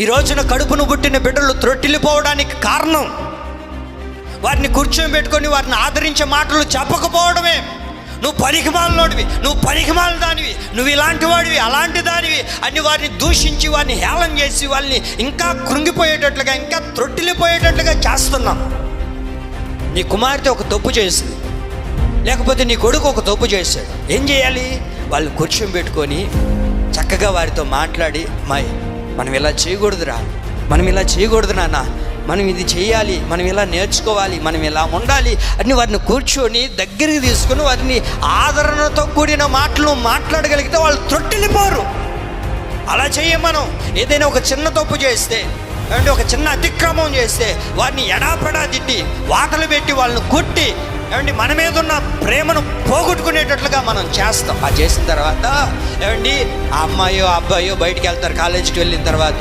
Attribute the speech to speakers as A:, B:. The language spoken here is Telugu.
A: ఈ రోజున కడుపును పుట్టిన బిడ్డలు త్రొట్టిల్లిపోవడానికి కారణం వారిని కూర్చొని పెట్టుకొని వారిని ఆదరించే మాటలు చెప్పకపోవడమే. నువ్వు పనికిమాలినోడివి, నువ్వు పనికిమాలిన దానివి, నువ్వు ఇలాంటి వాడివి, అలాంటి దానివి అని వారిని దూషించి వారిని హేళన చేసి వాళ్ళని ఇంకా కృంగిపోయేటట్లుగా, ఇంకా త్రొట్టిల్లిపోయేటట్లుగా చేస్తున్నాం. నీ కుమార్తె ఒక తప్పు చేసింది, లేకపోతే నీ కొడుకు ఒక తప్పు చేశాడు. ఏం చేయాలి? వాళ్ళు కూర్చొని పెట్టుకొని చక్కగా వారితో మాట్లాడి, అమ్మాయి మనం ఇలా చేయకూడదురా, మనం ఇలా చేయకూడదు నాన్న, మనం ఇది చేయాలి, మనం ఇలా నేర్చుకోవాలి, మనం ఇలా ఉండాలి అని వారిని కూర్చొని దగ్గరికి తీసుకొని వారిని ఆదరణతో కూడిన మాటలు మాట్లాడగలిగితే వాళ్ళు త్రొట్టిల్లిపోరు. అలా మనం ఏదైనా ఒక చిన్న తప్పు చేస్తే అంటే ఒక చిన్న అతిక్రమం చేస్తే వారిని ఎడాపెడా తిట్టి వాతలు పెట్టి వాళ్ళని కొట్టి ఏమండి మన మీద ఉన్న ప్రేమను పోగొట్టుకునేటట్లుగా మనం చేస్తాం. ఆ చేసిన తర్వాత ఏమండి ఆ అమ్మాయో అబ్బాయో బయటికి వెళ్తారు, కాలేజీకి వెళ్ళిన తర్వాత